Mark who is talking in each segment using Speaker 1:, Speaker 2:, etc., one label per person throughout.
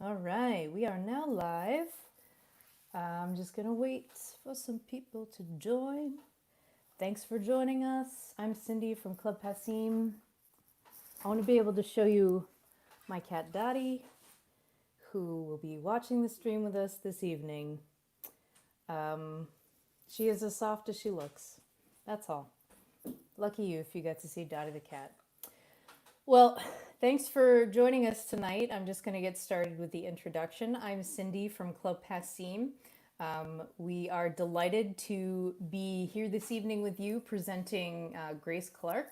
Speaker 1: All right, we are now live. I'm just gonna wait for some people to join. Thanks for joining us. I'm Cindy from Club Passim. I want to be able to show you my cat Dottie, who will be watching the stream with us this evening. Um, she is as soft as she looks. That's all. Lucky you if you get to see Dottie the cat. Well, thanks for joining us tonight. I'm just going to get started with the introduction. I'm Cindy from Club Passim. We are delighted to be here this evening with you presenting Grace Clark.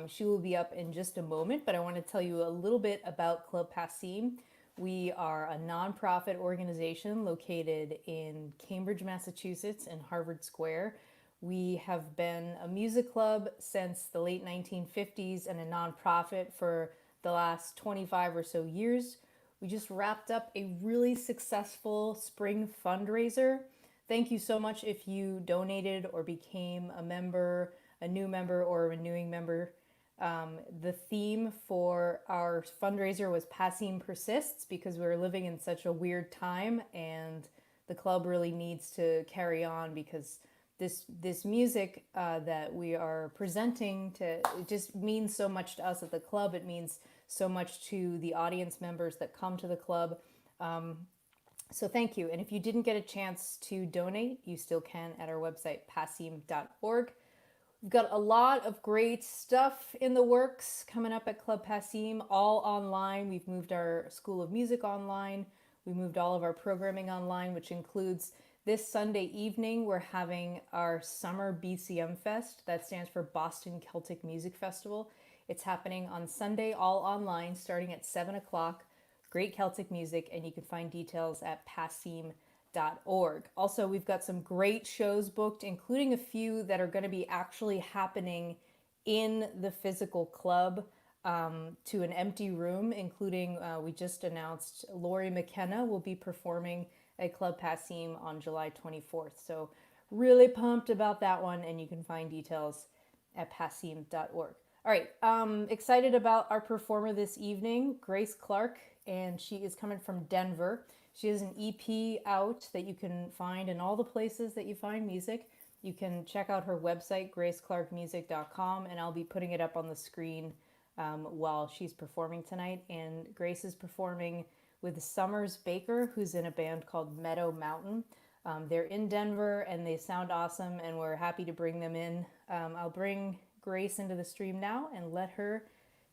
Speaker 1: She will be up in just a moment, but I want to tell you a little bit about Club Passim. We are a nonprofit organization located in Cambridge, Massachusetts, in Harvard Square. We have been a music club since the late 1950s and a nonprofit for the last 25 or so years. We just wrapped up a really successful spring fundraiser. Thank you so much if you donated or became a member, a new member, or a renewing member. The theme for our fundraiser was Passim Persists because we were living in such a weird time, and the club really needs to carry on because this music that we are presenting to it just means so much to us at the club. It means so much to the audience members that come to the club. So thank you. And if you didn't get a chance to donate, you still can at our website, passim.org. We've got a lot of great stuff in the works coming up at Club Passim, all online. We've moved our School of Music online. We moved all of our programming online, which includes this Sunday evening, we're having our Summer BCM Fest. That stands for Boston Celtic Music Festival. It's happening on Sunday, all online, starting at 7 o'clock. Great Celtic music, and you can find details at passim.org. Also, we've got some great shows booked, including a few that are going to be actually happening in the physical club to an empty room, including we just announced Laurie McKenna will be performing at Club Passim on July 24th. So really pumped about that one, and you can find details at passim.org. All right, excited about our performer this evening, Grace Clark, and she is coming from Denver. She has an EP out that you can find in all the places that you find music. You can check out her website, graceclarkmusic.com, and I'll be putting it up on the screen while she's performing tonight. And Grace is performing with Summers Baker, who's in a band called Meadow Mountain. They're in Denver and they sound awesome, and we're happy to bring them in. I'll bring Grace into the stream now and let her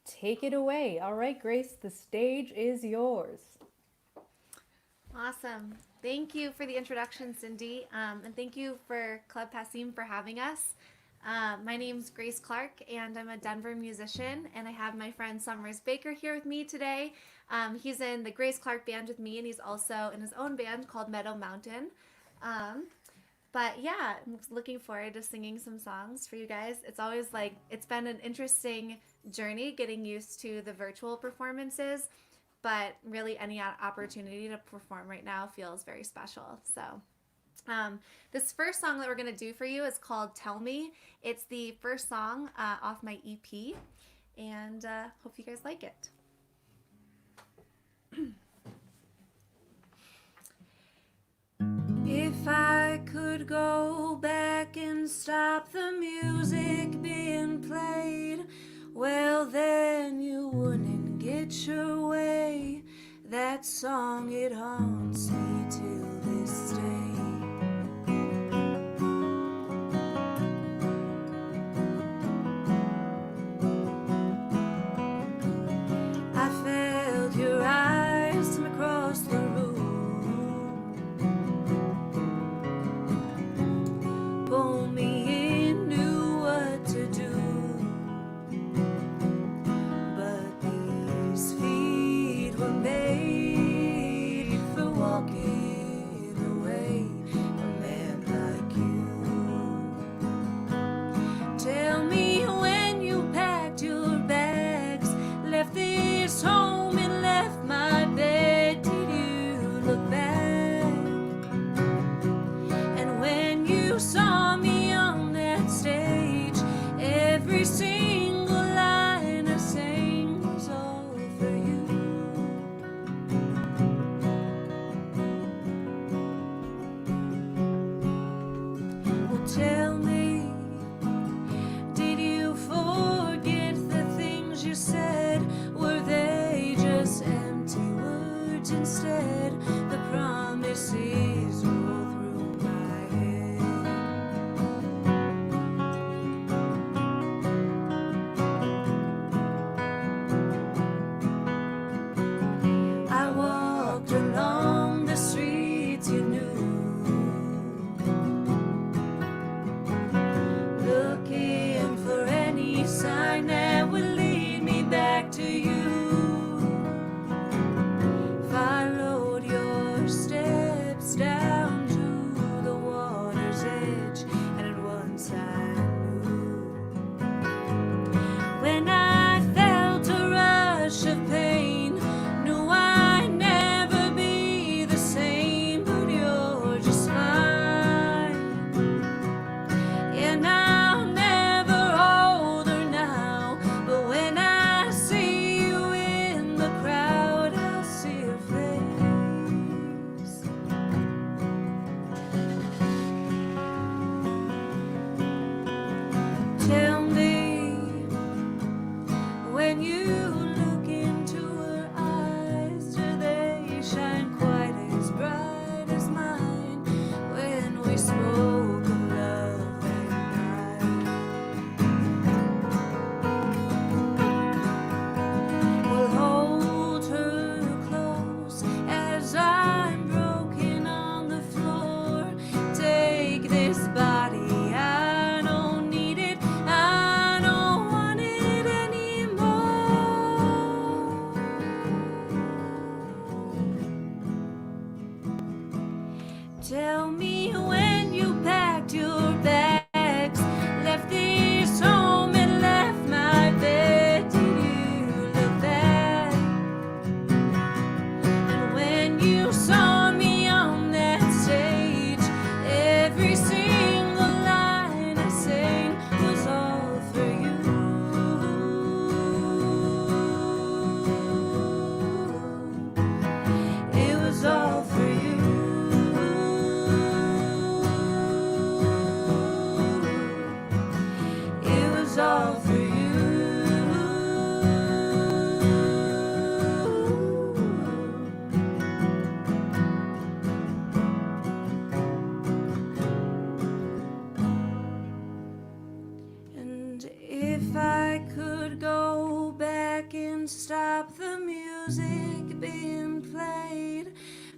Speaker 1: take it away. All right, Grace, the stage is yours.
Speaker 2: Awesome. Thank you for the introduction, Cindy, and thank you for Club Passim for having us. My name's Grace Clark, and I'm a Denver musician, and I have my friend Summers Baker here with me today. He's in the Grace Clark band with me, and he's also in his own band called Meadow Mountain. But yeah, I'm looking forward to singing some songs for you guys. It's been an interesting journey getting used to the virtual performances, but really any opportunity to perform right now feels very special. So this first song that we're going to do for you is called Tell Me. It's the first song off my EP, and hope you guys like it. If I could go back and stop the music being played, well then you wouldn't get your way. That song, it haunts me till this day. I felt your eyes come across the room, pull me in, knew what to do, but these feet were made for walking away.
Speaker 3: instead. The promises roll through my head. I walked along the streets you knew, looking for any sign that would lead me back to you. Followed your steps down to the water's edge, and at once I knew. When I felt a rush of pain, knew I'd never be the same, but you're just fine. And I'll never hold her now, but when I see you in the crowd, I'll see her face. Tell me, when you look into her eyes, do they shine quite as bright as mine when we spoke of love that night? We'll hold her close as I'm broken on the floor. Take this body, I don't need it, I don't want it anymore. Tell me when you packed your bags, left this home and left my bed, did you look back? And when you saw me on that stage, every single line I sang was all for you. It was all for you. It was all for you. And if I could go back and stop the music being played,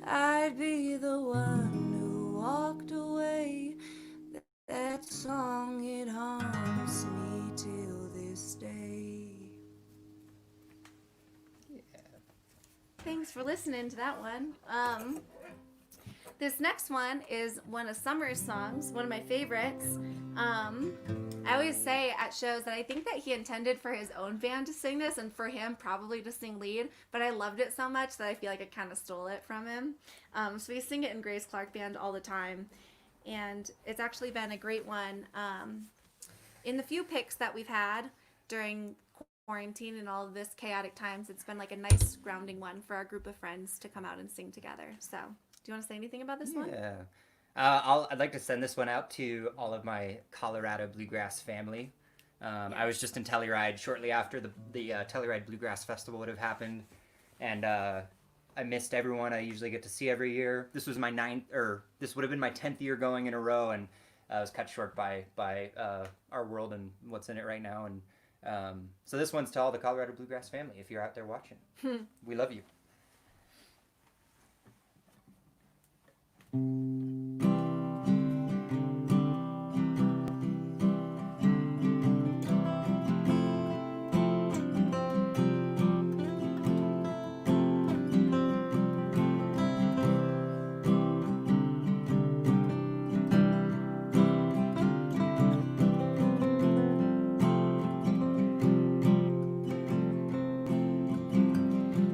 Speaker 3: I'd be the one who walked away. That song, it haunts me till this day.
Speaker 2: Thanks for listening to that one. This next one is one of Summer's songs, one of my favorites. I always say at shows that I think that he intended for his own band to sing this and for him probably to sing lead, but I loved it so much that I feel like I kind of stole it from him. So we sing it in Grace Clark Band all the time, and it's actually been a great one. In the few picks that we've had during quarantine and all of this chaotic times, it's been like a nice grounding one for our group of friends to come out and sing together. So do you want to say anything about this one?
Speaker 4: Yeah. I'd like to send this one out to all of my Colorado Bluegrass family. I was just in Telluride shortly after the Telluride Bluegrass Festival would have happened, and I missed everyone I usually get to see every year. This was my this would have been my 10th year going in a row, and I was cut short by our world and what's in it right now. And so this one's to all the Colorado Bluegrass family. If you're out there watching, we love you.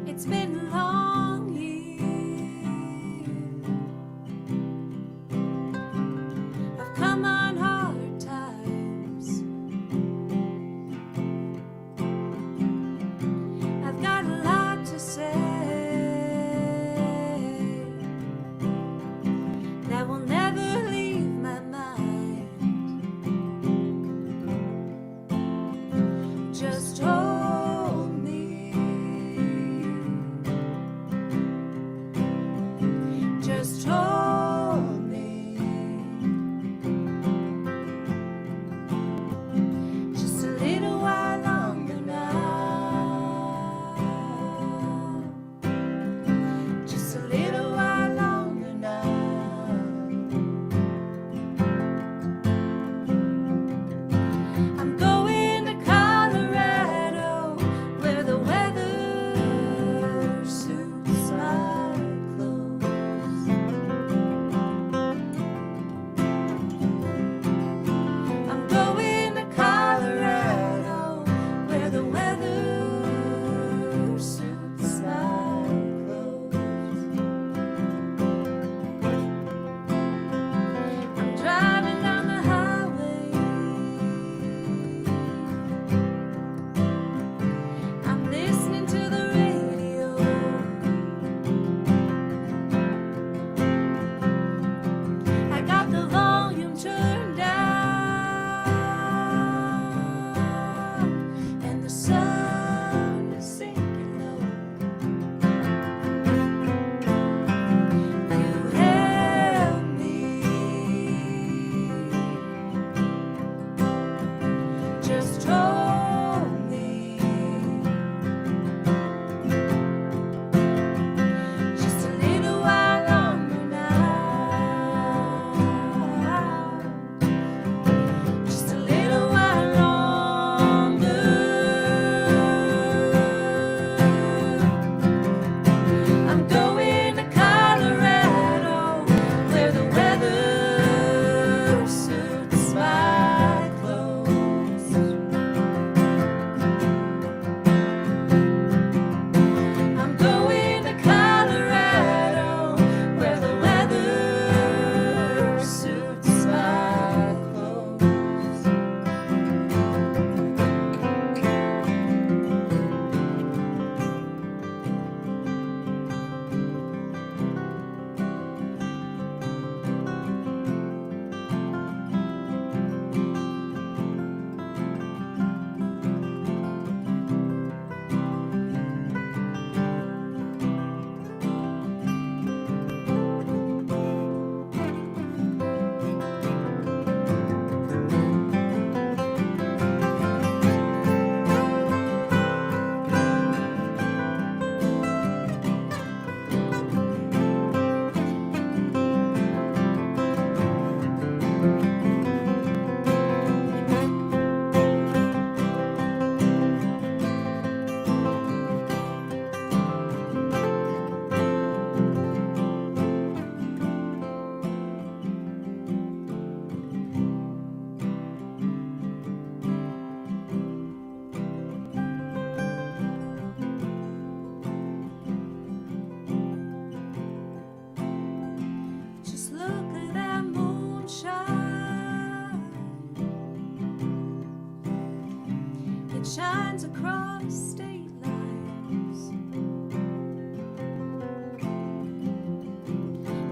Speaker 3: It's been shines across state lines.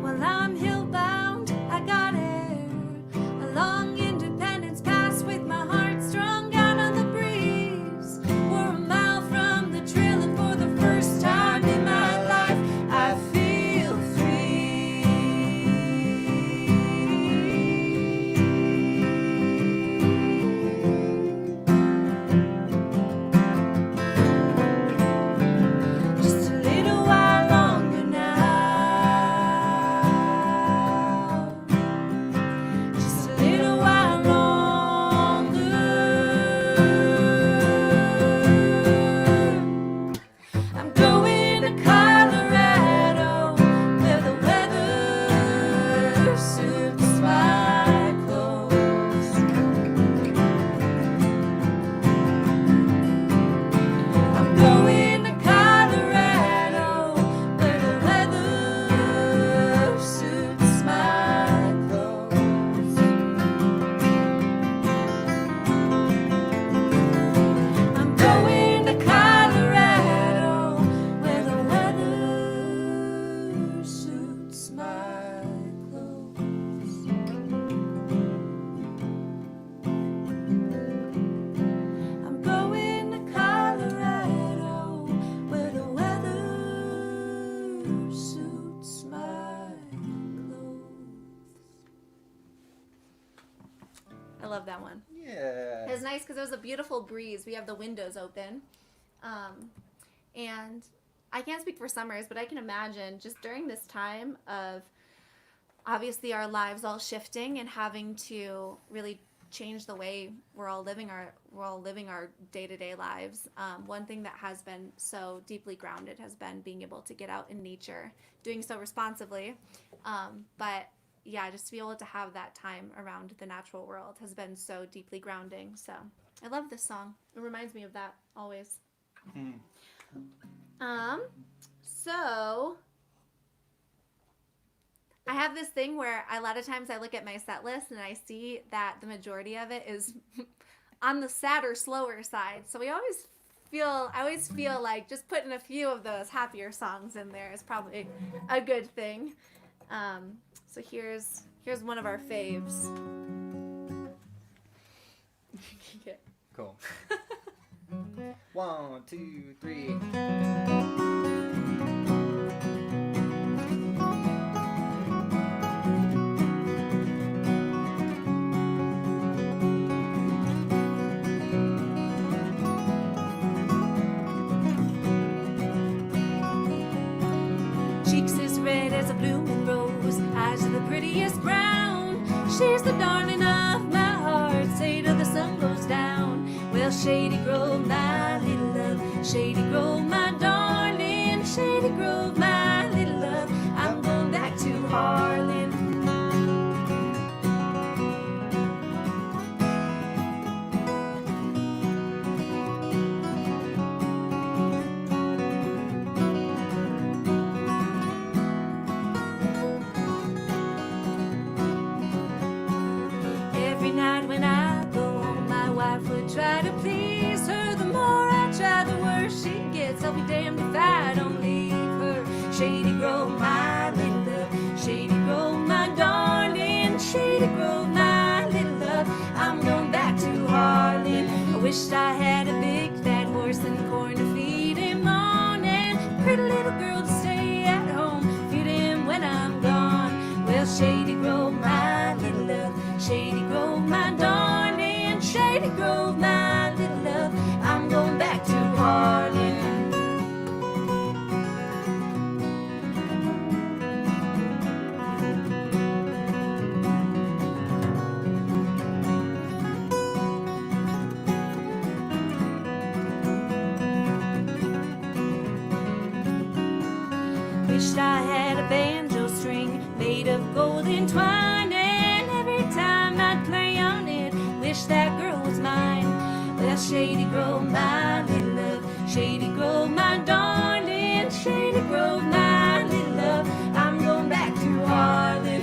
Speaker 3: While I'm hillbound, I got air along Independence Pass with my heart strung out on the breeze. We're a mile from the trail, and for the first time in my life, I feel free. Just a little while longer now. Just a little while longer. I'm going to Colorado, where the weather suits my clothes. I'm going to Colorado, where the weather suits my clothes. I'm going to Colorado, where the weather suits my clothes. I'm going to Colorado, where the weather suits my clothes.
Speaker 2: I love that one.
Speaker 4: Yeah.
Speaker 2: It was nice because it was a beautiful breeze. We have the windows open. And I can't speak for summers, but I can imagine just during this time of obviously our lives all shifting and having to really change the way we're all living our day-to-day lives. One thing that has been so deeply grounded has been being able to get out in nature, doing so responsibly. But yeah, just to be able to have that time around the natural world has been so deeply grounding. So I love this song. It reminds me of that always. So I have this thing where a lot of times I look at my set list and I see that the majority of it is on the sadder, slower side. So I always feel like just putting a few of those happier songs in there is probably a good thing. So here's one of our faves.
Speaker 4: Cool. 1, 2, 3.
Speaker 3: Cheeks as red as a blooming rose, eyes are the prettiest brown. She's the darling of my heart, say till the sun goes down. Well, Shady Grove, my little love, Shady Grove, my darling, Shady Grove, my little love, I'm going back to Harlan. Every night when I go home, my wife would try to please her. The more I try, the worse she gets. I'll be damned if I don't leave her. Shady Grove, my little love, Shady Grove, my darling, Shady Grove, my little love, I'm going back to Harlan. I wished I had a big fat horse and corn to feed him on, and a pretty little girl to stay at home, feed him when I'm gone. Well, Shady Grove, my little love, Shady Grove, my darling, Shady Grove, my little love, I'm going back to Harlan. Wished I had a banjo string made of golden twine, and every time I'd play on it, wish that girl was mine. Well, Shady Grove, my little love, Shady Grove, my darling, Shady Grove, my little love, I'm going back to Harlan.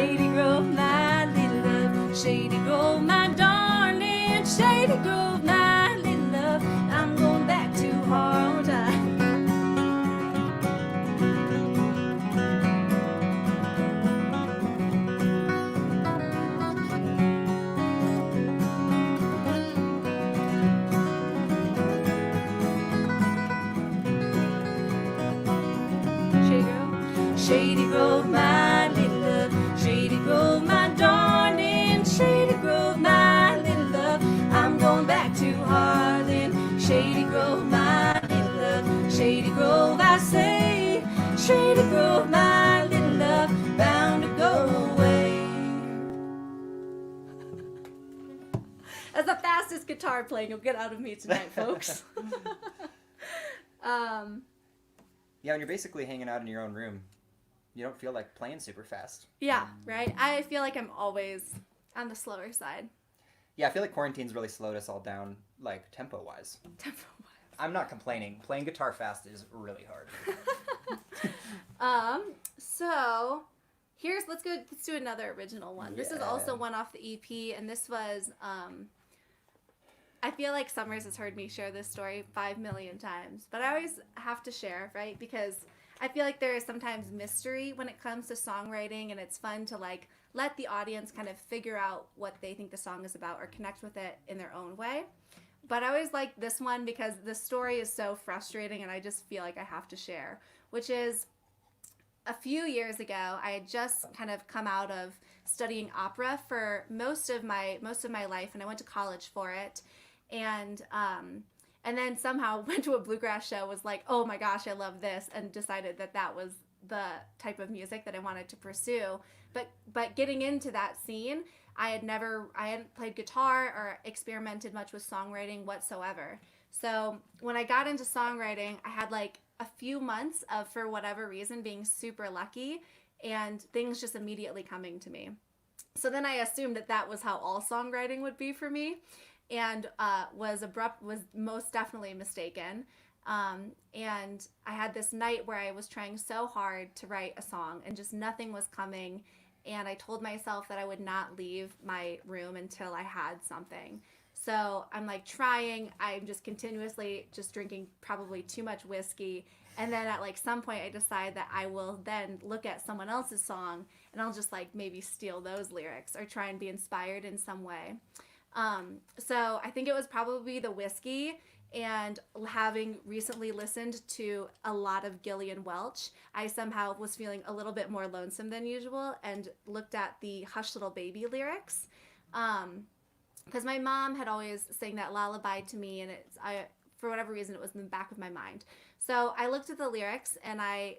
Speaker 3: Shady Grove, my little love. Shady Grove, my darling. Shady Grove, my little love. I'm going back to Harlem. Shady Grove, my little love. Shady Grove, my darling. Shady Grove, my little love. I'm going back to Harlan. Shady Grove, my little love. Shady Grove, I say. Shady Grove, my little love. Bound to go away. That's the fastest guitar playing you'll get out of me tonight, folks.
Speaker 4: Yeah, when you're basically hanging out in your own room, you don't feel like playing super fast.
Speaker 2: Yeah, right? I feel like I'm always on the slower side.
Speaker 4: Yeah, I feel like quarantine's really slowed us all down, like, tempo-wise.
Speaker 2: Tempo-wise.
Speaker 4: I'm not complaining. Playing guitar fast is really
Speaker 2: hard. So let's do another original one.
Speaker 4: Yeah.
Speaker 2: This is also one off the EP, and this was, I feel like Summers has heard me share this story 5 million times, but I always have to share, right? Because I feel like there is sometimes mystery when it comes to songwriting, and it's fun to like let the audience kind of figure out what they think the song is about or connect with it in their own way. But I always like this one because the story is so frustrating, and I just feel like I have to share, which is a few years ago, I had just kind of come out of studying opera for most of my life, and I went to college for it. And then somehow went to a bluegrass show, was like, oh my gosh, I love this, and decided that was the type of music that I wanted to pursue. But getting into that scene, I hadn't played guitar or experimented much with songwriting whatsoever. So when I got into songwriting, I had like a few months of, for whatever reason, being super lucky and things just immediately coming to me. So then I assumed that was how all songwriting would be for me. And was most definitely mistaken. And I had this night where I was trying so hard to write a song and just nothing was coming. And I told myself that I would not leave my room until I had something. So I'm like trying, I'm just continuously just drinking probably too much whiskey. And then at like some point I decide that I will then look at someone else's song and I'll just like maybe steal those lyrics or try and be inspired in some way. So I think it was probably the whiskey, and having recently listened to a lot of Gillian Welch, I somehow was feeling a little bit more lonesome than usual and looked at the Hush Little Baby lyrics. Because my mom had always sang that lullaby to me, and for whatever reason it was in the back of my mind. So I looked at the lyrics and I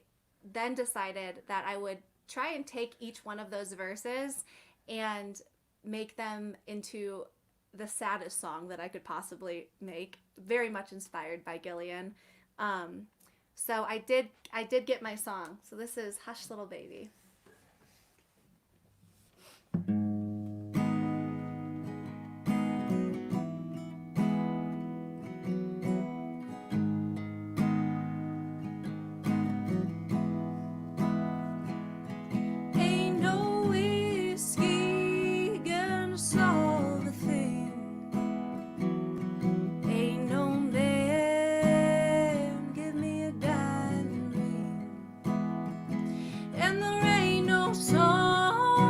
Speaker 2: then decided that I would try and take each one of those verses and make them into the saddest song that I could possibly make, very much inspired by Gillian. So I did get my song. So this is Hush Little Baby.
Speaker 3: Ain't no whiskey gonna solve a thing. Ain't no man give me a diamond ring. And there ain't no song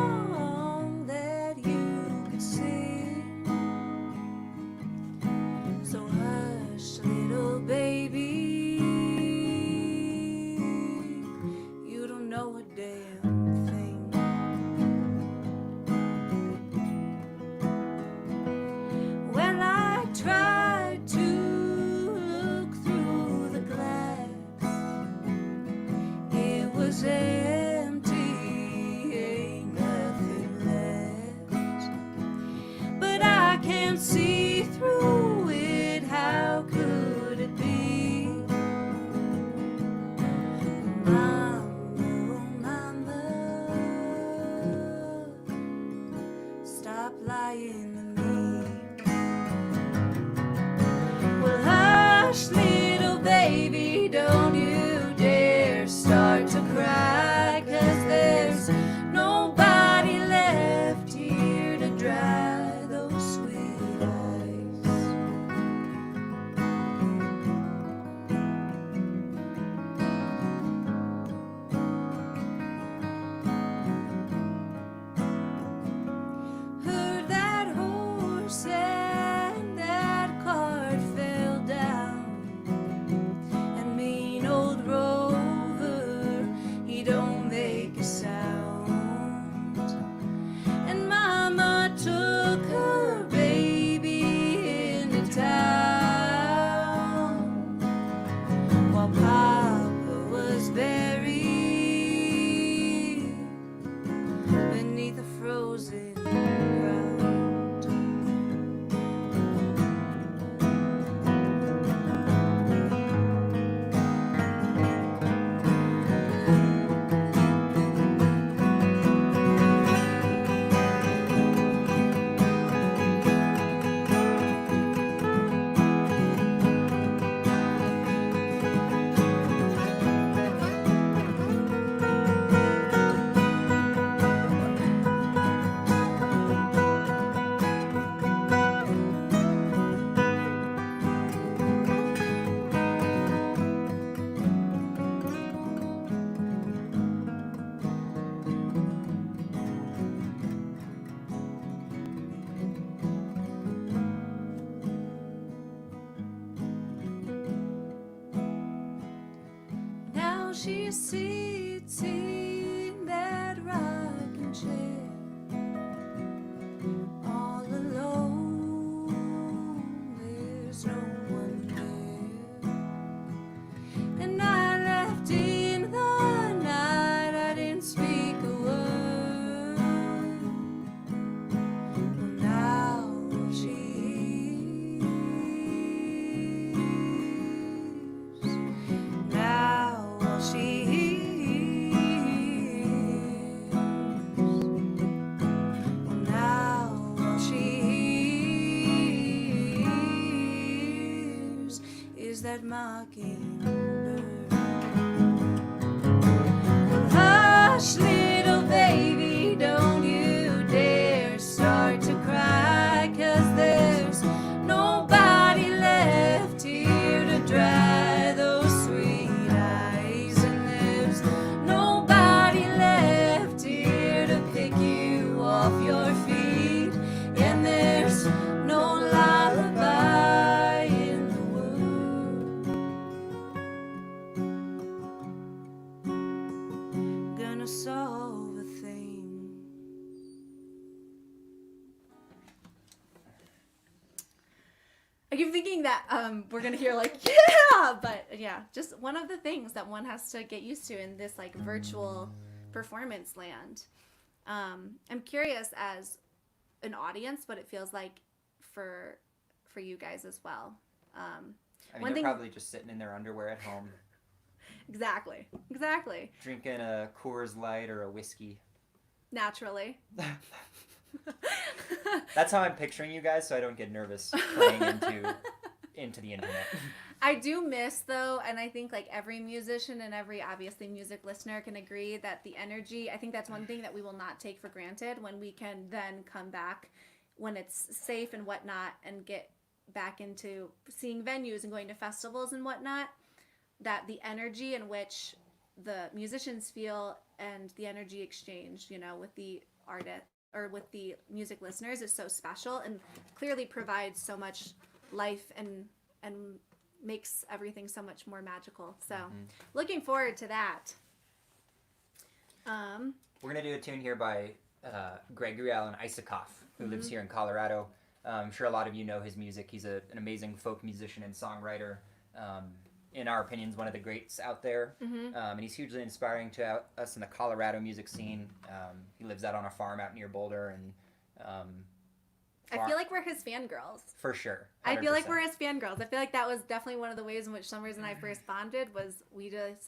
Speaker 3: that you can sing. So hush, little baby, you don't know a damn thing. Well, I tried to look through the glass. It was empty, ain't nothing left. But I can't see through it, how could it be? Mama, oh mama, stop lying to me. Well, hush, little baby, don't you dare start to cry, 'cause there's nobody frozen ground. Now she sits in that rocking chair, all alone. There's no one there. And I left in the night. I didn't speak a word. Well, now she hears. Now she hears. Well, now she hears is that mockingbird. Hush, little baby, don't you dare start to cry, 'cause there's nobody left here to dry those sweet eyes, and there's nobody left here to pick you off your feet, and there's no lullaby in the world gonna solve a thing.
Speaker 2: I keep thinking that we're gonna hear like yeah, but yeah, just one of the things that one has to get used to in this like virtual performance land. I'm curious as an audience what it feels like for you guys as well.
Speaker 4: I mean,
Speaker 2: One
Speaker 4: they're
Speaker 2: thing-
Speaker 4: probably just sitting in their underwear at home,
Speaker 2: Exactly.
Speaker 4: drinking a Coors Light or a whiskey.
Speaker 2: Naturally.
Speaker 4: That's how I'm picturing you guys, so I don't get nervous playing into the internet.
Speaker 2: I do miss though, and I think like every musician and every obviously music listener can agree that the energy, I think that's one thing that we will not take for granted when we can then come back when it's safe and whatnot and get back into seeing venues and going to festivals and whatnot, that the energy in which the musicians feel and the energy exchange, you know, with the artist or with the music listeners is so special and clearly provides so much life and makes everything so much more magical. So looking forward to that.
Speaker 4: We're going to do a tune here by Gregory Alan Isakoff, who lives here in Colorado. I'm sure a lot of you know his music. He's an amazing folk musician and songwriter. In our opinions, one of the greats out there. And he's hugely inspiring to us in the Colorado music scene. He lives out on a farm out near Boulder. And
Speaker 2: I feel like we're his fangirls.
Speaker 4: For sure. 100%.
Speaker 2: I feel like we're his fangirls. I feel like that was definitely one of the ways in which Summers and I first bonded was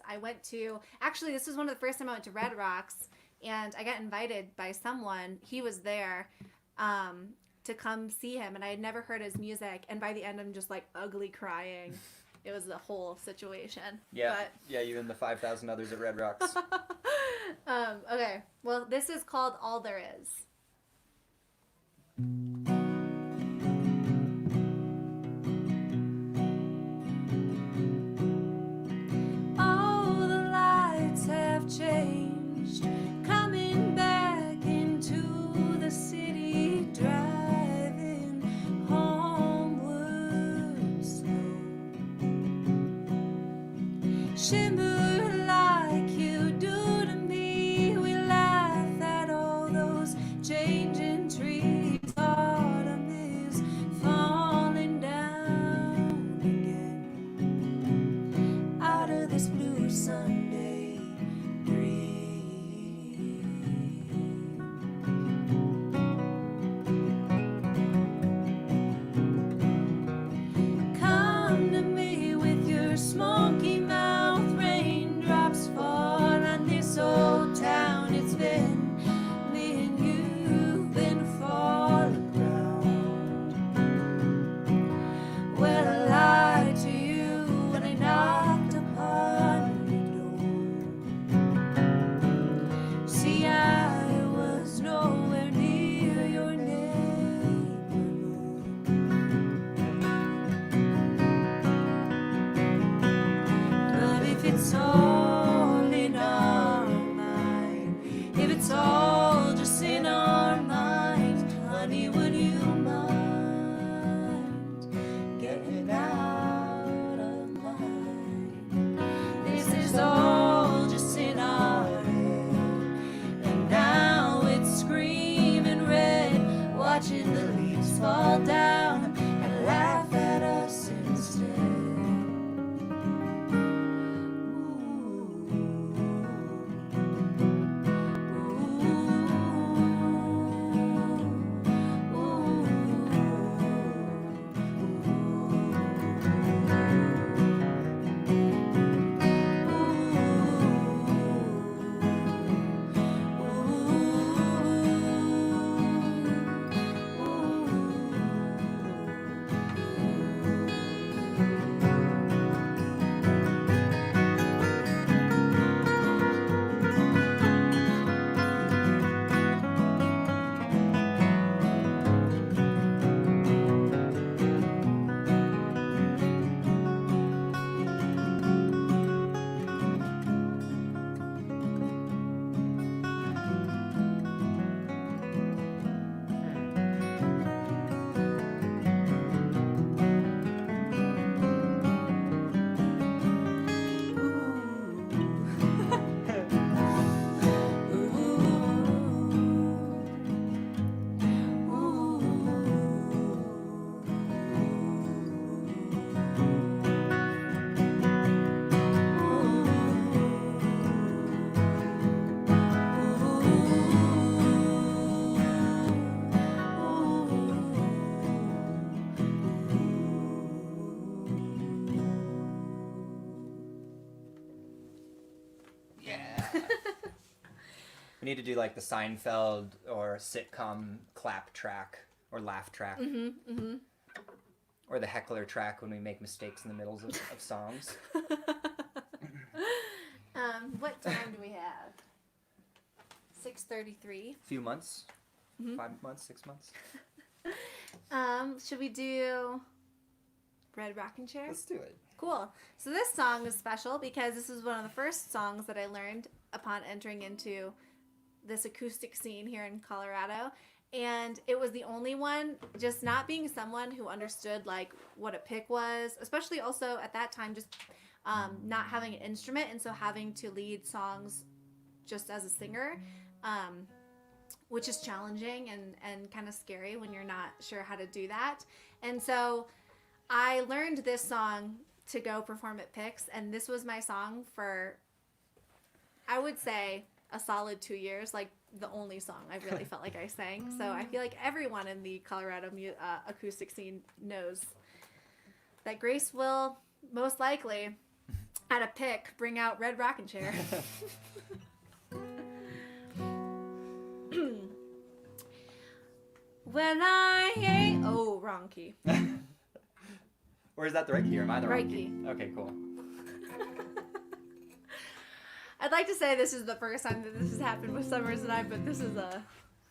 Speaker 2: I went to, actually this was one of the first time I went to Red Rocks and I got invited by someone, he was there, to come see him and I had never heard his music and by the end I'm just like ugly crying. It was the whole situation.
Speaker 4: Yeah, yeah, you and the 5,000 others at Red Rocks.
Speaker 2: Okay, well this is called All There Is.
Speaker 3: All the lights have changed, coming back into the city, driving homeward slow. Shimmer like you do to me. We laugh at all those changing trees. All fall down and laugh at us instead.
Speaker 4: We need to do like the Seinfeld or sitcom clap track or laugh track. Or the heckler track when we make mistakes in the middles of songs.
Speaker 2: What time do we have? 6:33.
Speaker 4: Few months. 5 months, 6 months.
Speaker 2: Should we do Red Rocking Chair?
Speaker 4: Let's do it.
Speaker 2: Cool. So this song is special because this is one of the first songs that I learned upon entering into this acoustic scene here in Colorado. And it was the only one, just not being someone who understood like what a pick was, especially also at that time, just not having an instrument. And so having to lead songs just as a singer, which is challenging and kind of scary when you're not sure how to do that. And so I learned this song to go perform at Picks, and this was my song for, I would say, a solid 2 years, like the only song I really felt like I sang. So I feel like everyone in the Colorado acoustic scene knows that Grace will most likely, at a pick, bring out Red Rocking Chair. When I ain't... Oh, wrong key.
Speaker 4: Or is that the right key or am I the
Speaker 2: Right
Speaker 4: wrong key?
Speaker 2: key.
Speaker 4: Okay, cool.
Speaker 2: I'd like to say this is the first time that this has happened with Summers and I, but this is a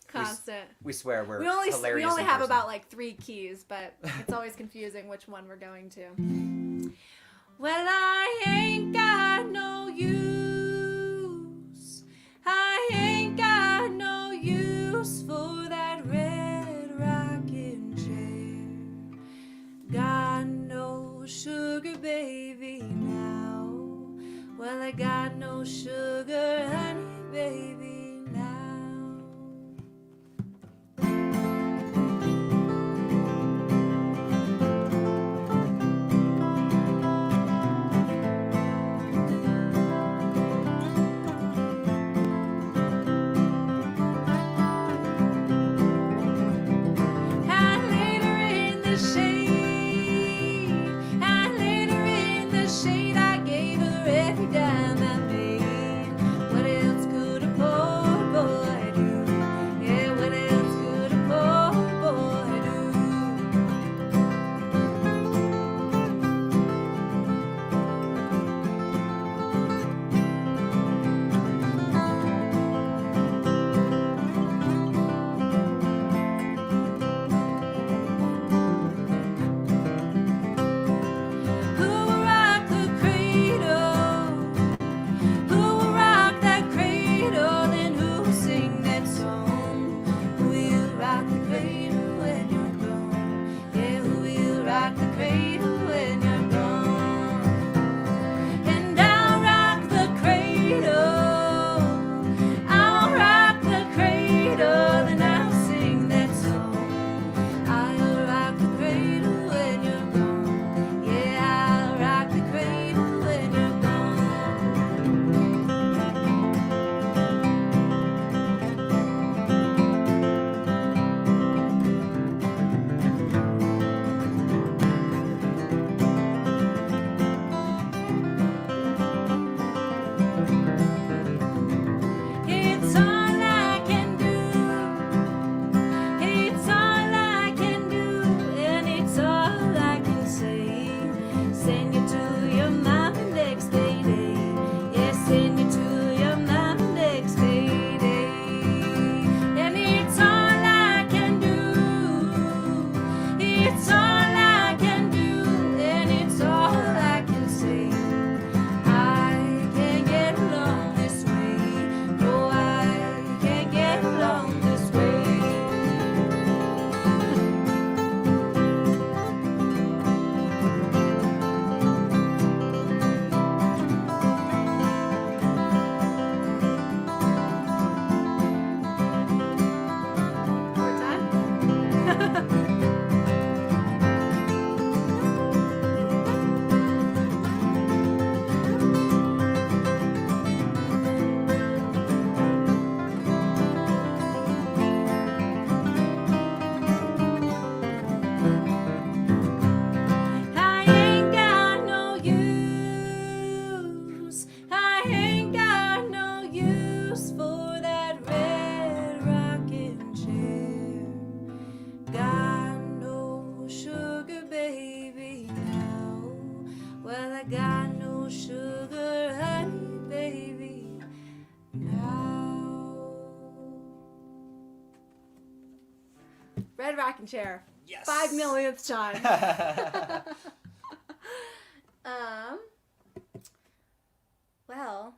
Speaker 2: constant.
Speaker 4: We swear we're
Speaker 2: We
Speaker 4: hilarious
Speaker 2: only
Speaker 4: in
Speaker 2: have
Speaker 4: person.
Speaker 2: about like 3 keys, but it's always confusing which one we're going to. Well, I ain't got no use. I ain't got no use for that red rocking chair. Got no sugar, baby, now. Well, I got no sugar, honey, baby, now. I laid her in the shade. I laid her in the shade. I gave her every dime I made.
Speaker 3: I ain't got no use. I ain't got no use for that red rocking chair. Got no sugar, baby, now. Well, I got no sugar, honey, baby, now.
Speaker 2: Red Rocking Chair.
Speaker 4: Yes.
Speaker 2: 5 millionth time. Well,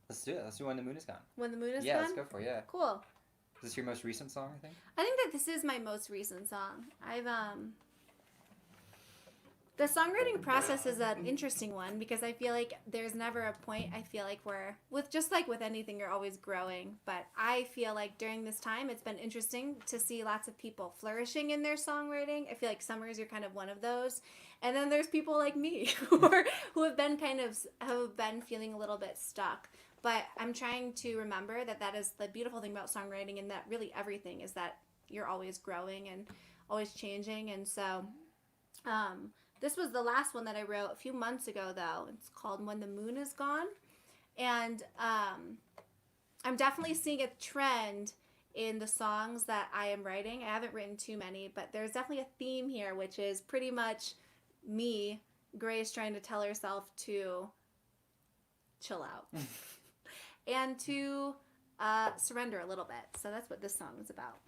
Speaker 4: Let's do it. Let's do When the Moon Is Gone.
Speaker 2: When the Moon Is
Speaker 4: Yeah,
Speaker 2: Gone?
Speaker 4: let's go for it. Yeah.
Speaker 2: Cool.
Speaker 4: Is this your most recent song, I think?
Speaker 2: I think that this is my most recent song. The songwriting process is an interesting one because I feel like there's never a point I feel like where just like with anything you're always growing, but I feel like during this time it's been interesting to see lots of people flourishing in their songwriting. I feel like Summers, you're kind of one of those. And then there's people like me who have been feeling a little bit stuck. But I'm trying to remember that is the beautiful thing about songwriting, and that really everything is that you're always growing and always changing. And so this was the last one that I wrote a few months ago, though. It's called When the Moon Is Gone. And I'm definitely seeing a trend in the songs that I am writing. I haven't written too many, but there's definitely a theme here, which is pretty much me, Grace, trying to tell herself to chill out and to surrender a little bit. So that's what this song is about.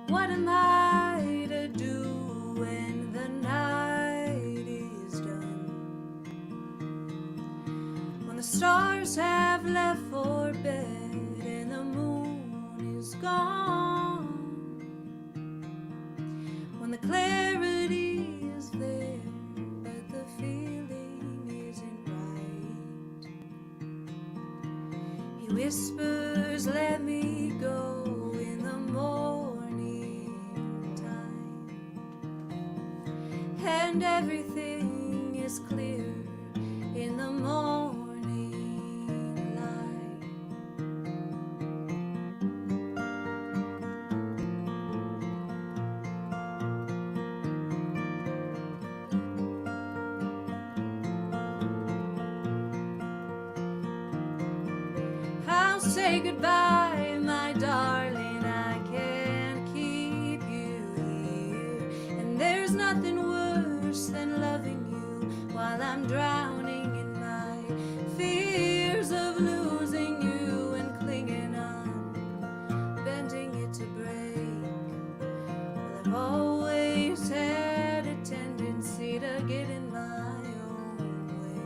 Speaker 3: What am I to do when the night is done? When the stars have left for bed and the moon is gone? When the clarity is there but the feeling isn't right? He whispers, let me go in the morning time, and everything is clear in the morning light. I'll say goodbye, my darling, I can't keep you here. And there's nothing worse than loving you while I'm drowning in my fears of losing you and clinging on, bending it to break. Well, I've always had a tendency to get in my own way,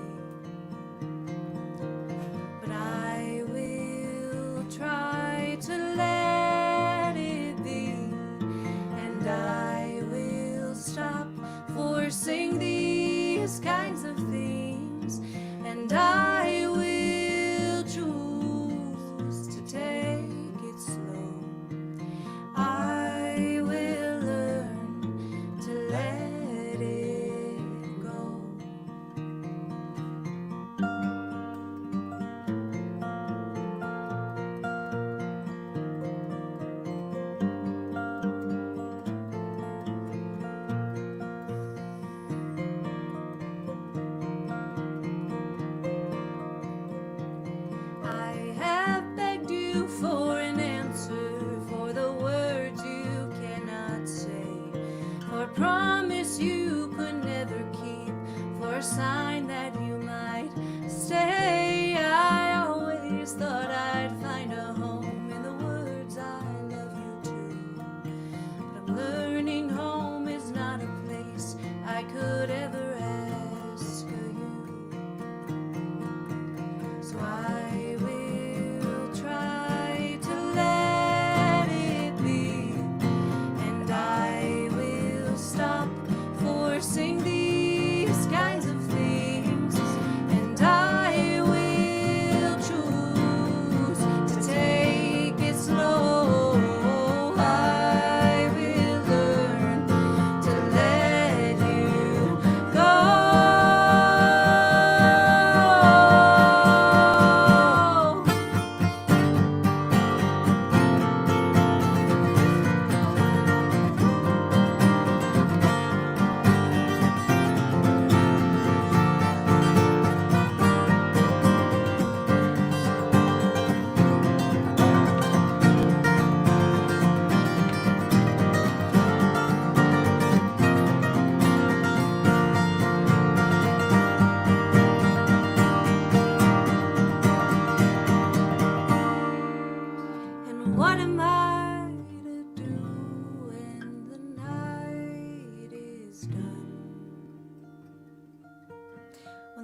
Speaker 3: but I will try to let it be, and I will stop forcing these kinds of things, and I will choose to take it slow. I will learn to let it go. I have begged you for an answer, for the words you cannot say, for a promise you could never keep, for a sign that you might stay. I always thought I'd find a home in the words I love you too, but I'm learning home is not a place I could ever ask you.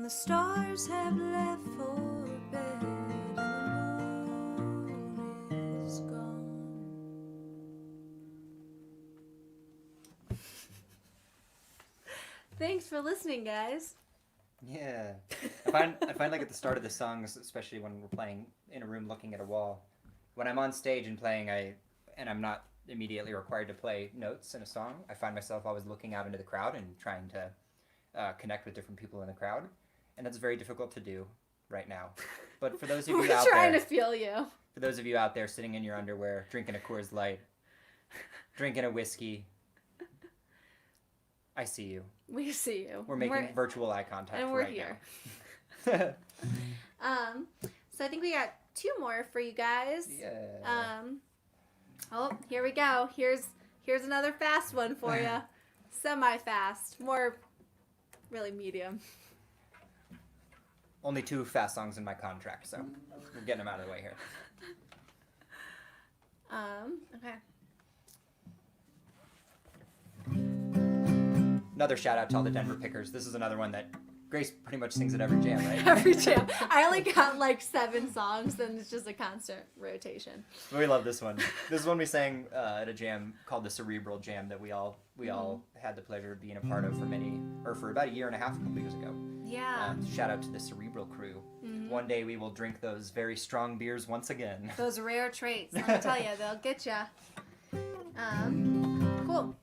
Speaker 3: the stars have left for bed and the moon is gone.
Speaker 2: Thanks for listening, guys.
Speaker 4: Yeah. I find like at the start of the songs, especially when we're playing in a room looking at a wall, when I'm on stage and playing, I'm not immediately required to play notes in a song, I find myself always looking out into the crowd and trying to connect with different people in the crowd, and that's very difficult to do right now. But for those of you
Speaker 2: We're
Speaker 4: out
Speaker 2: trying
Speaker 4: there,
Speaker 2: to feel you.
Speaker 4: for those of you out there sitting in your underwear, drinking a Coors Light, drinking a whiskey, I see you.
Speaker 2: We see you.
Speaker 4: We're making virtual eye contact
Speaker 2: and we're
Speaker 4: right
Speaker 2: here.
Speaker 4: now.
Speaker 2: So I think we got 2 more for you guys.
Speaker 4: Yeah.
Speaker 2: Oh, here we go. Here's another fast one for you. Semi-fast. More really medium.
Speaker 4: Only 2 fast songs in my contract, so we're getting them out of the way here.
Speaker 2: Okay.
Speaker 4: Another shout out to all the Denver pickers. This is another one that Grace pretty much sings at every jam, right?
Speaker 2: Every jam. I only got like 7 songs, then it's just a constant rotation.
Speaker 4: We love this one. This is one we sang at a jam called the Cerebral Jam that we all had the pleasure of being a part of for about a year and a half, a couple years ago.
Speaker 2: Yeah.
Speaker 4: Shout out to the Cerebral crew.
Speaker 2: Mm-hmm.
Speaker 4: One day we will drink those very strong beers once again.
Speaker 2: Those rare traits. Let me tell you, they'll get you. Cool.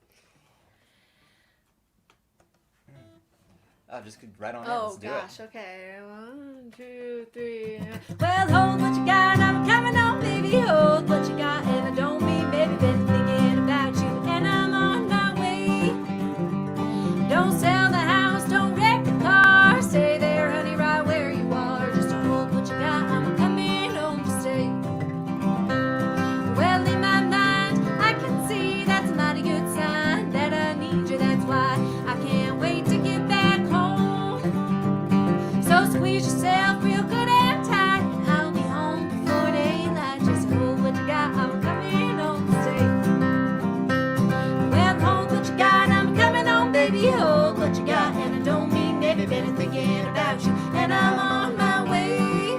Speaker 4: Oh, just right on in.
Speaker 2: Oh
Speaker 4: Let's do
Speaker 2: gosh.
Speaker 4: it.
Speaker 2: Okay. 1, 2, 3.
Speaker 3: Well, hold what you got, I'm coming on, baby. Hold what you got, and I don't mean, baby, been thinking about you, and I'm on my way. Don't sell the house, don't wreck the car. Stay there, honey, right where you are. Just hold what you got, I'm coming home to stay. Well, in my mind, I can see that's a mighty good sign that I need you. That's why I can't wait to get back home. So squeeze yourself real good and tight. I'll be home before daylight. Just hold what you got, I'm coming home to stay. Well, hold what you got, I'm coming home, baby. Hold what you got, and I don't mean maybe been thinking about you, and I'm on my way.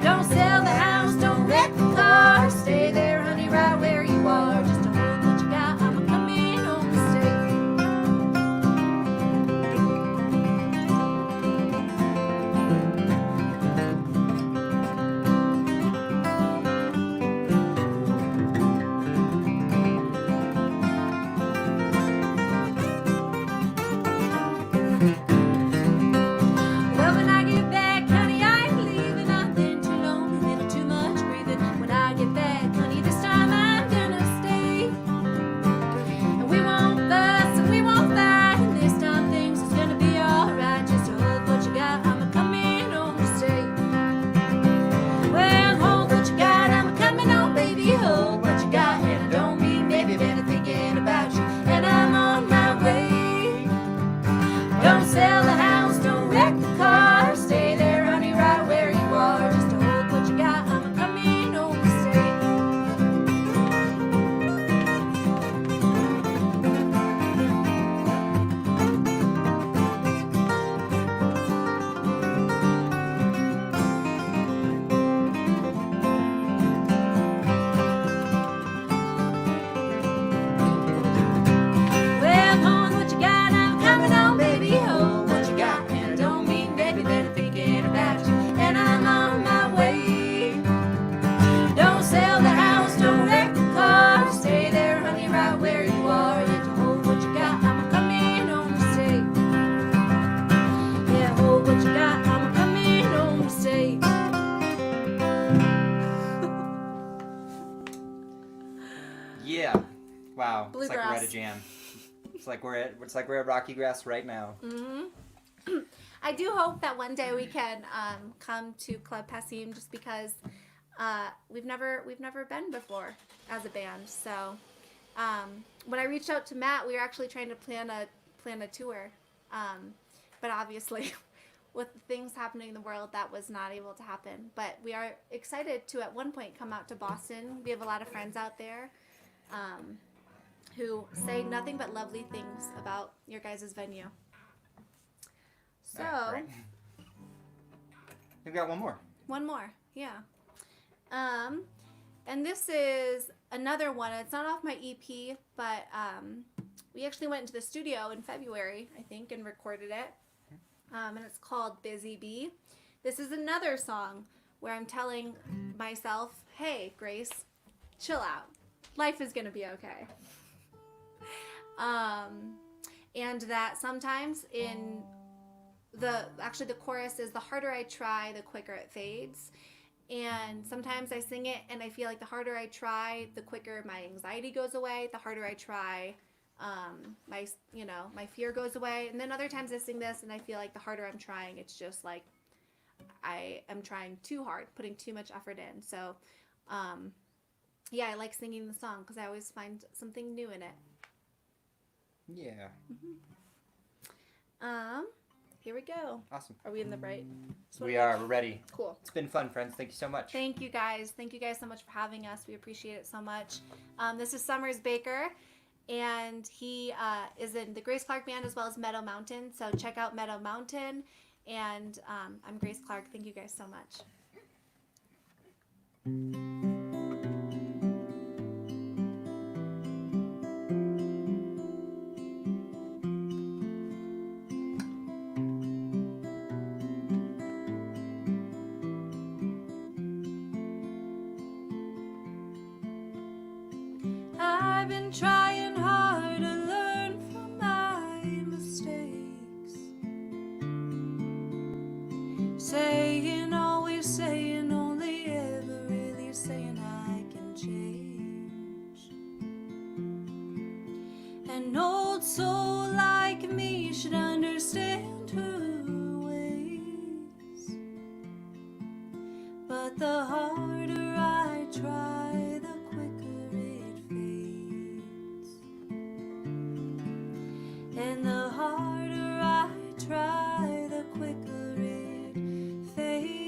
Speaker 3: Don't sell the house, don't wreck the car. Stay there, honey, right where you are. Just hold what you got, I'm coming home to stay. Well, when I get back, honey, I ain't leaving. I've been too lonely, little too much breathing. When I get back, honey, this time I'm gonna stay. And we won't fuss and we won't fight. And this time things is gonna be alright. Just hold what you got, I'm coming home to stay. Well, hold what you got, I'm coming home, baby. Hold what you got, and I don't mean maybe been thinking about you, and I'm on my way. Don't sell the house, don't wreck the car. Stay there, honey, right where you are. Just hold what you got, I'm coming home to stay. Well, hold what you got, I'm coming home, baby. Hold what you got, and I don't mean baby, better thinking about you, and I'm on my way. Don't sell the house, don't wreck the car. Stay there, honey, right where you are. And to hold what you got, I'm coming home to stay. Yeah, hold what you got, I'm coming home to stay.
Speaker 4: Yeah. Wow. It's like we're at a
Speaker 2: Bluegrass.
Speaker 4: jam. It's like we're at Rocky Grass right now.
Speaker 2: I do hope that one day we can come to Club Passim, just because we've never been before as a band. So when I reached out to Matt, we were actually trying to plan a tour, but obviously with the things happening in the world, that was not able to happen. But we are excited to at one point come out to Boston. We have a lot of friends out there who say nothing but lovely things about your guys' venue. So,
Speaker 4: right. We've got one more.
Speaker 2: one more. Yeah. And this is another one. It's not off my EP, but we actually went into the studio in February, I think, and recorded it. And it's called Busy Bee. This is another song where I'm telling myself, hey, Grace, chill out. Life is going to be okay. And that sometimes the chorus is, the harder I try, the quicker it fades. And sometimes I sing it and I feel like the harder I try, the quicker my anxiety goes away. The harder I try, my fear goes away. And then other times I sing this and I feel like the harder I'm trying, it's just like I am trying too hard, putting too much effort in. So, I like singing the song because I always find something new in it.
Speaker 4: Yeah.
Speaker 2: Here we go.
Speaker 4: Awesome.
Speaker 2: Are we in the right?
Speaker 4: We are. We're ready.
Speaker 2: Cool.
Speaker 4: It's been fun, friends. Thank you so much.
Speaker 2: Thank you guys. Thank you guys so much for having us. We appreciate it so much. This is Summers Baker, and he is in the Grace Clark Band as well as Meadow Mountain. So check out Meadow Mountain. And I'm Grace Clark. Thank you guys so much.
Speaker 3: I've been trying hard to learn from my mistakes. Saying, always saying, only ever really saying I can change. An old soul like me should understand her ways. But the harder I try, the quicker it fades. And the harder I try, the quicker it fades.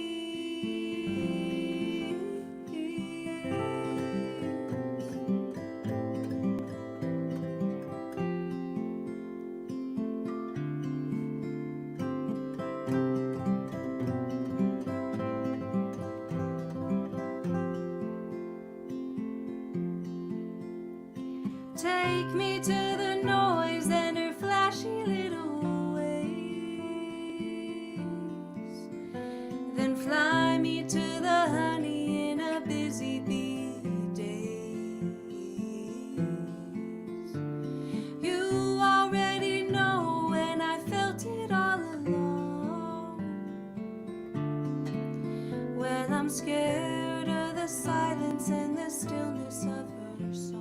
Speaker 3: Take me to the noise and her flashy little ways. Then fly me to the honey in a busy bee days. You already know, and I felt it all along. Well, I'm scared of the silence and the stillness of her song.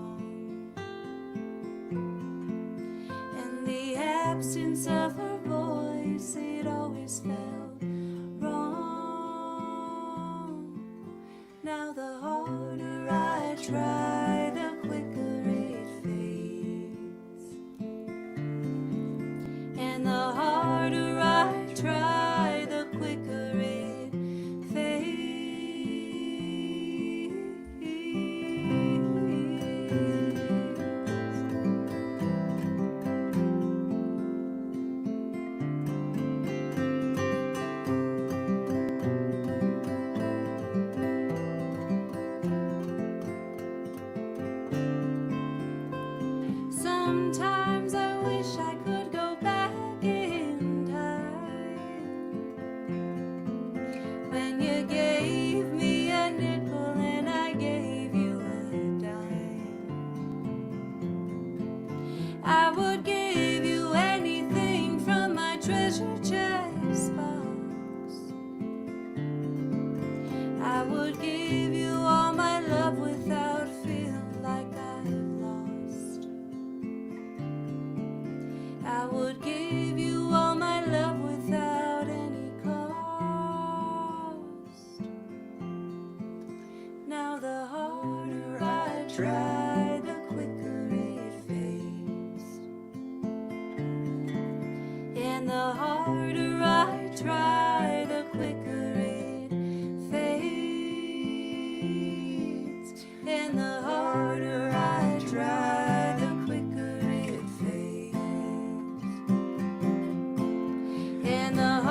Speaker 3: The absence of her voice, it always felt wrong. Now the harder I try, the quicker it fades. And the harder I try, the quicker it fades. Sometimes I wish I could go back in time, when you gave me a nickel and I gave you a dime. I would give you anything from my treasure chest box. I would give you all my love without feeling like I've lost. I would give you all my love without any cost. Now the harder I try, the quicker it fades. And the harder I try, the quicker it fades. And the harder I try, the quicker it fades. And the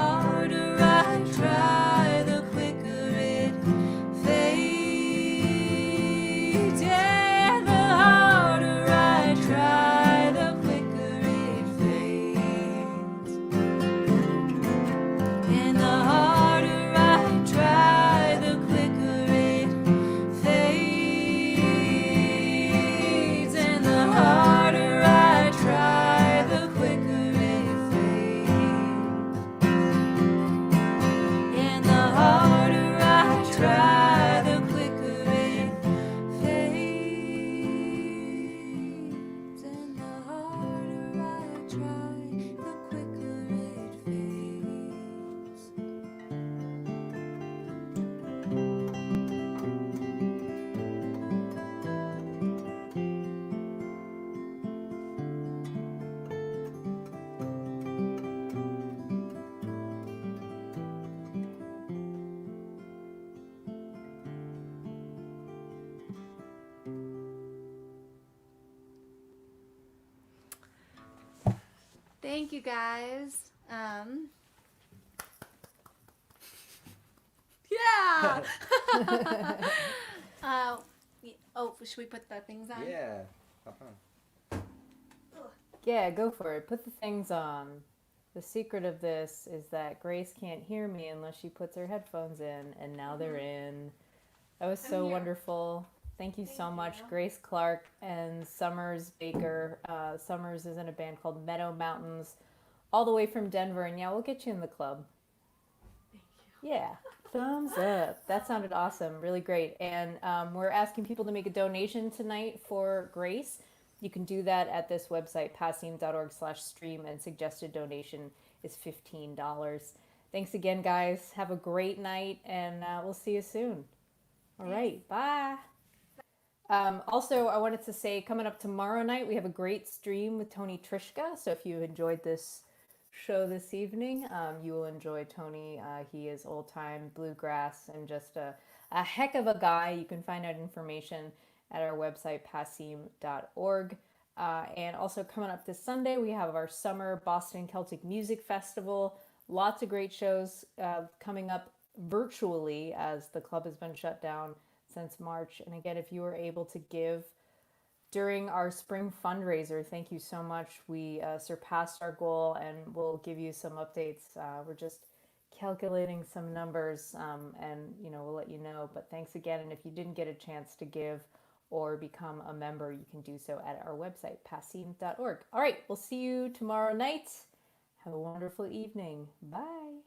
Speaker 2: Thank you guys. Yeah. Should we put the things on?
Speaker 4: Yeah. Uh-huh.
Speaker 1: Yeah, go for it. Put the things on. The secret of this is that Grace can't hear me unless she puts her headphones in, and now they're in. That was so wonderful. Thank you so much, Grace Clark and Summers Baker. Summers is in a band called Meadow Mountains, all the way from Denver, and yeah, we'll get you in the club.
Speaker 2: Thank you.
Speaker 1: Yeah, thumbs up. That sounded awesome, really great. And we're asking people to make a donation tonight for Grace. You can do that at this website, passim.org/stream, and suggested donation is $15. Thanks again, guys. Have a great night, and we'll see you soon. All right, bye. Also, I wanted to say, coming up tomorrow night, we have a great stream with Tony Trishka. So if you enjoyed this show this evening, you will enjoy Tony. He is old-time bluegrass and just a heck of a guy. You can find out information at our website, passim.org. And also coming up this Sunday, we have our summer Boston Celtic Music Festival. Lots of great shows coming up virtually as the club has been shut down since March. And again, if you were able to give during our spring fundraiser, thank you so much. We surpassed our goal, and we'll give you some updates. We're just calculating some numbers, and we'll let you know. But thanks again. And if you didn't get a chance to give or become a member, you can do so at our website, passim.org. All right, we'll see you tomorrow night. Have a wonderful evening. Bye.